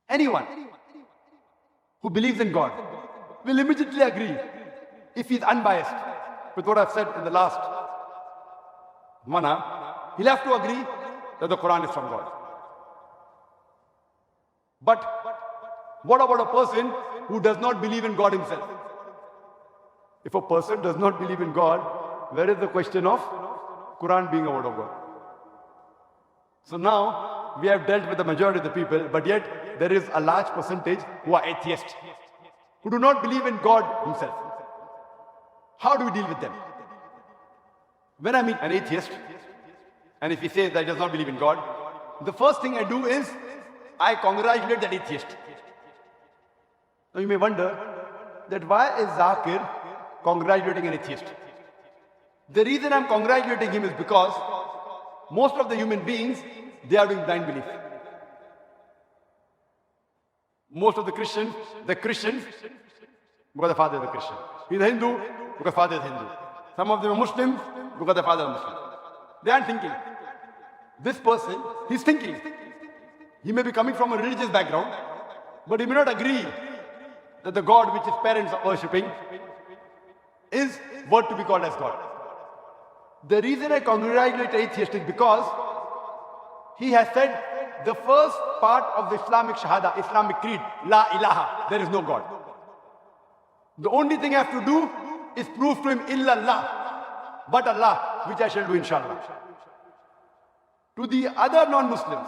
Anyone who believes in God will immediately agree, if he's unbiased with what I've said in the last 1 hour, he'll have to agree that the Quran is from God. But what about a person who does not believe in God himself? If a person does not believe in God, where is the question of Quran being a word of God? So now we have dealt with the majority of the people, but yet there is a large percentage who are atheists, who do not believe in God himself. How do we deal with them? When I meet an atheist, and if he says that he does not believe in God, the first thing I do is I congratulate that atheist. Now you may wonder that why is Zakir congratulating an atheist? The reason I'm congratulating him is because most of the human beings, they are doing blind belief. Most of the Christians, because the father is a Christian. He's a Hindu because father is Hindu. Some of them are Muslims because the father is Muslim. They aren't thinking. This person, he's thinking. He may be coming from a religious background, but he may not agree that the God which his parents are worshipping is worth to be called as God. The reason I congratulate atheist is because he has said the first part of the Islamic Shahada, Islamic creed, La ilaha, there is no God. The only thing I have to do is prove to him illallah, but Allah, which I shall do inshallah. To the other non-Muslims,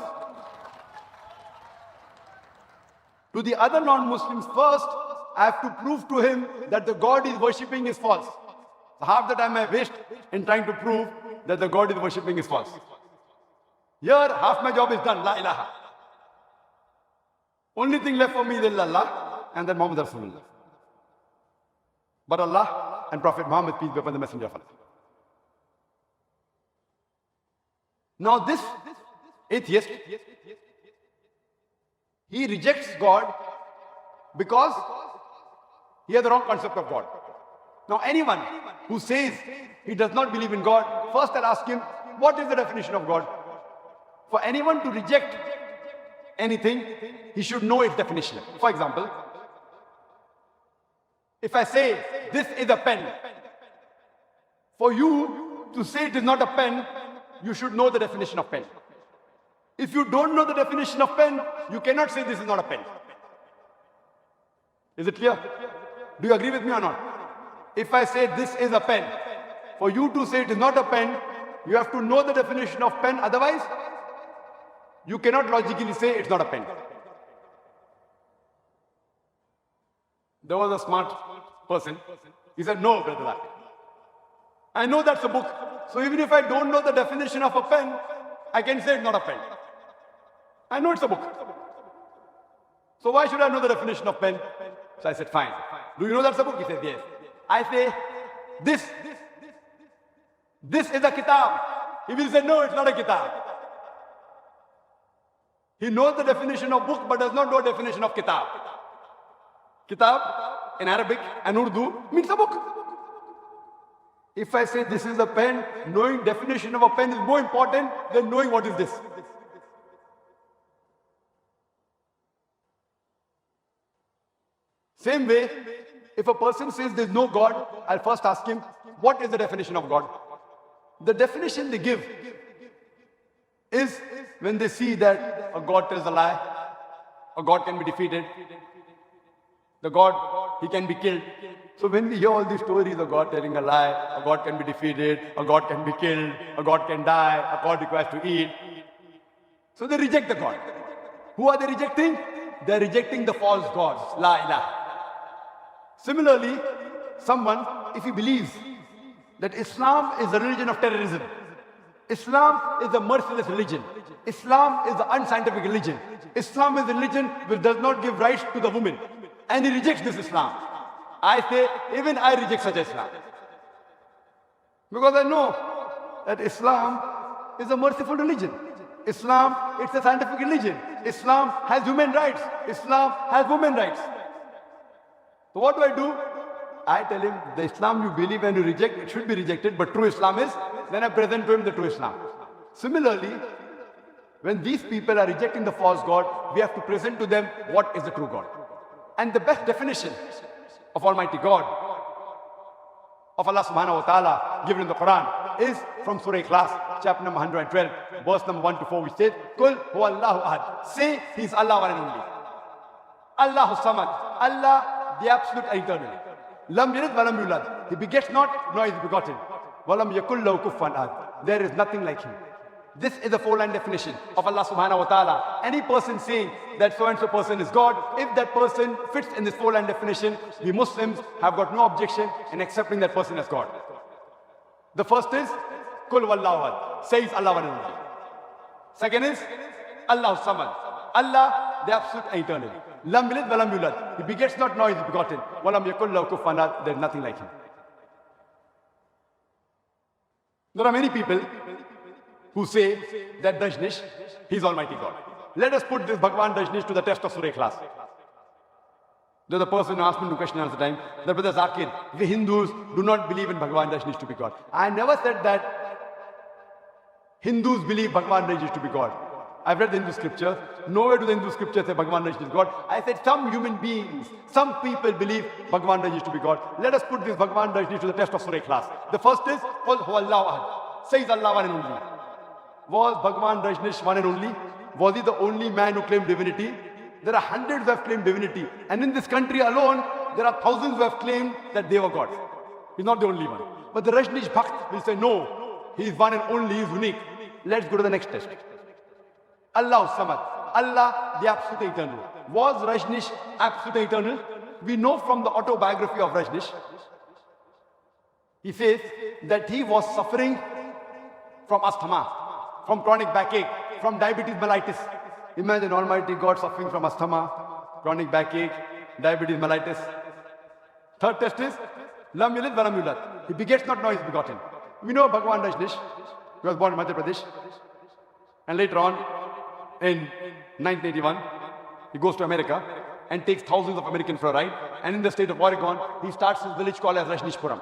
first, I have to prove to him that the God he is worshipping is false. So half the time I waste in trying to prove that the God he is worshipping is false. Here, half my job is done, La ilaha. Only thing left for me is illallah and then Muhammad Rasulullah. But Allah and Prophet Muhammad, peace be upon the Messenger of Allah. Now this atheist, he rejects God because he has the wrong concept of God. Now anyone who says he does not believe in God, first I'll ask him, what is the definition of God? For anyone to reject anything, he should know its definition. For example, if I say, this is a pen, for you to say it is not a pen, you should know the definition of pen. If you don't know the definition of pen, you cannot say this is not a pen. Is it clear? Do you agree with me or not? If I say this is a pen, for you to say it is not a pen, you have to know the definition of pen, otherwise you cannot logically say it's not a pen. There was a smart person. He said, no, Brother Zakir. I know that's a book. So even if I don't know the definition of a pen, I can say it's not a pen. I know it's a book. So why should I know the definition of pen? So I said, fine. Do you know that's a book? He said, yes. I say, this is a kitab. He will say, no, it's not a kitab. He knows the definition of book, but does not know the definition of kitab. Kitab in Arabic and Urdu means a book. If I say this is a pen, knowing definition of a pen is more important than knowing what is this. Same way, if a person says there is no God, I'll first ask him, what is the definition of God? The definition they give is when they see that a God tells a lie, a God can be defeated, the God, he can be killed. So when we hear all these stories of God telling a lie, a God can be defeated, a God can be killed, a God can die, a God requires to eat. So they reject the God. Who are they rejecting? They are rejecting the false gods, la ilaha. Similarly, someone, if he believes that Islam is a religion of terrorism, Islam is a merciless religion, Islam is the unscientific religion, Islam is a religion which does not give rights to the woman, and he rejects this Islam, I say, even I reject such Islam. Because I know that Islam is a merciful religion. Islam, it's a scientific religion. Islam has human rights. Islam has women rights. So what do? I tell him, the Islam you believe and you reject, it should be rejected, but true Islam is, then I present to him the true Islam. Similarly, When these people are rejecting the false God, we have to present to them what is the true God. And the best definition of Almighty God, of Allah subhanahu wa ta'ala, given in the Quran, is from Surah Ikhlas, chapter number 112, verse number 1 to 4, which says, Kul huwa Allahu ahad. Say, He is Allah one and only. Allahu samad. Allah, the absolute eternal. Lam yalid wa lam yulad. He begets not, nor is begotten. Wa lam yakul lahu kufuwan ahad. There is nothing like Him. This is a four-line definition of Allah subhanahu wa ta'ala. Any person saying that so-and-so person is God, if that person fits in this four-line definition, we Muslims have got no objection in accepting that person as God. The first is, Kul wallahu ahad. Says Allah one and only. Second is, Allahu samad. Allah, the absolute eternal. Lam yalid wa lam yulad. He begets not, nor is begotten. Wa lam yakul lahu kufuwan ahad. There is nothing like Him. There are many people who say that Dajnish, he is Almighty God. Let us put this Bhagwan Dajnish to the test of Surah Ikhlas. There's a person who asked me a question at the time, that Brother Zakir, we Hindus do not believe in Bhagwan Dajnish to be God. I never said that Hindus believe Bhagwan Dajnish to be God. I've read the Hindu scriptures. Nowhere do the Hindu scriptures say Bhagwan Dajnish is God. I said some human beings, some people believe Bhagwan Dajnish to be God. Let us put this Bhagwan Dajnish to the test of Surah Ikhlas. The first is, Qul huwa Allahu ahad. Says Allah one and only. Was Bhagwan Dajnish one and only? Was he the only man who claimed divinity? There are hundreds who have claimed divinity. And in this country alone, there are thousands who have claimed that they were God. He's not the only one. But the Rajnish Bhakt will say, no, he is one and only, he is unique. Let's go to the next test. Allah Samad. Allah, the absolute eternal. Was Rajnish absolute eternal? We know from the autobiography of Rajnish, he says that he was suffering from asthma, from chronic backache, from diabetes mellitus. Imagine Almighty God suffering from asthma, chronic backache, diabetes mellitus. Third test is, Lam yalid wa lam yulad. He begets not, nor is begotten. We know Bhagwan Dajnish. He was born in Madhya Pradesh. And later on, in 1981, he goes to America and takes thousands of Americans for a ride. And in the state of Oregon, he starts his village called as Rajnishpuram.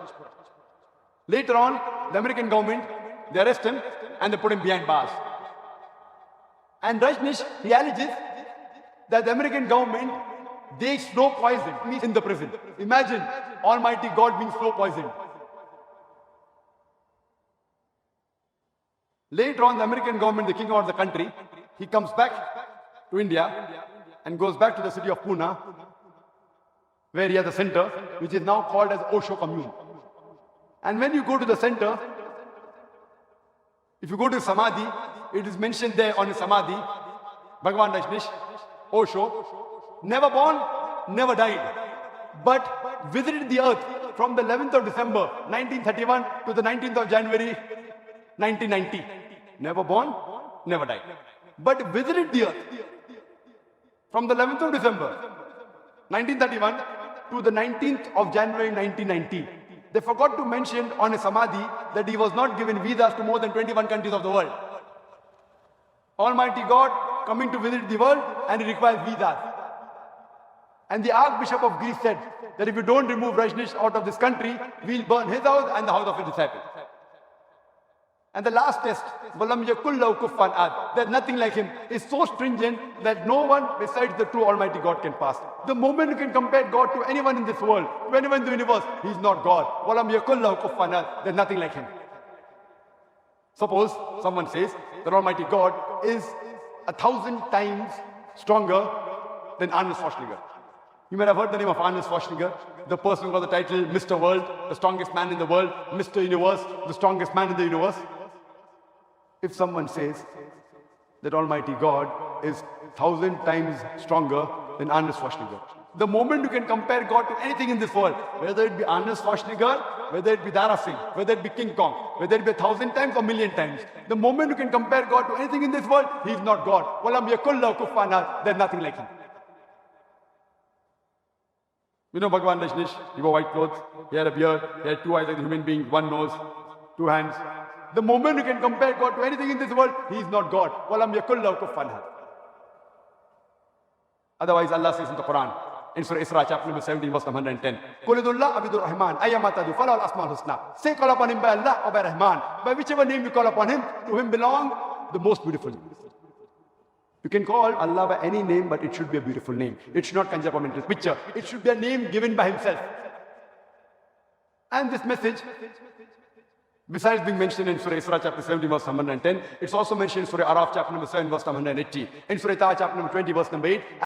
Later on, the American government, they arrest him and they put him behind bars. And Rajnish, he alleges that the American government, they slow poisoned me in the prison. Imagine Almighty God being slow poisoned. Later on, the American government, the king of the country, he comes back to India and goes back to the city of Pune, where he has a center, which is now called as Osho Commune. And when you go to the center, if you go to Samadhi, it is mentioned there on his Samadhi, Bhagwan Dajnish, Osho, never born, never died, but visited the earth from the 11th of December 1931 to the 19th of January 1990. Never born, never died, but visited the earth from the 11th of December 1931 to the 19th of January 1990. They forgot to mention on his Samadhi that he was not given visas to more than 21 countries of the world. Almighty God coming to visit the world and he requires visas. And the Archbishop of Greece said that if you don't remove Rajnish out of this country, we'll burn his house and the house of his disciples. And the last test, Walam yakul lahu kufuwan ahad, there's nothing like him, is so stringent that no one besides the true Almighty God can pass. The moment you can compare God to anyone in this world, to anyone in the universe, he's not God. Walam yakul lahu kufuwan ahad, there's nothing like him. Suppose someone says that Almighty God is 1,000 times stronger than Arnold Schwarzenegger. You might have heard the name of Arnold Schwarzenegger, the person who got the title Mr. World, the strongest man in the world, Mr. Universe, the strongest man in the universe. If someone says that Almighty God is 1,000 times stronger than Arnold Schwarzenegger, the moment you can compare God to anything in this world, whether it be Arnold Schwarzenegger, whether it be Dara Singh, whether it be King Kong, whether it be 1,000 times or 1,000,000 times, the moment you can compare God to anything in this world, he is not God. Walam yakul lahu kufuwan ahad, there's nothing like him. You know Bhagwan Dajnish, he wore white clothes, he had a beard, he had two eyes like a human being, one nose, two hands. The moment you can compare God to anything in this world, he is not God. Walam yakul lahu kufuwan ahad. Otherwise, Allah says in the Quran, in Surah Isra, chapter number 17, verse 110, Qulidullah abidur rahman, ayyamatadu, falal asmal husna. Say call upon him by Allah or by Rahman. By whichever name you call upon him, to him belong the most beautiful names. You can call Allah by any name, but it should be a beautiful name. It should not conjure up a mental picture. It should be a name given by himself. And this message, besides being mentioned in Surah Isra chapter 70 verse 110, it's also mentioned in Surah Araf chapter number 7 verse number 180, in Surah Taha chapter number 20 verse number 8,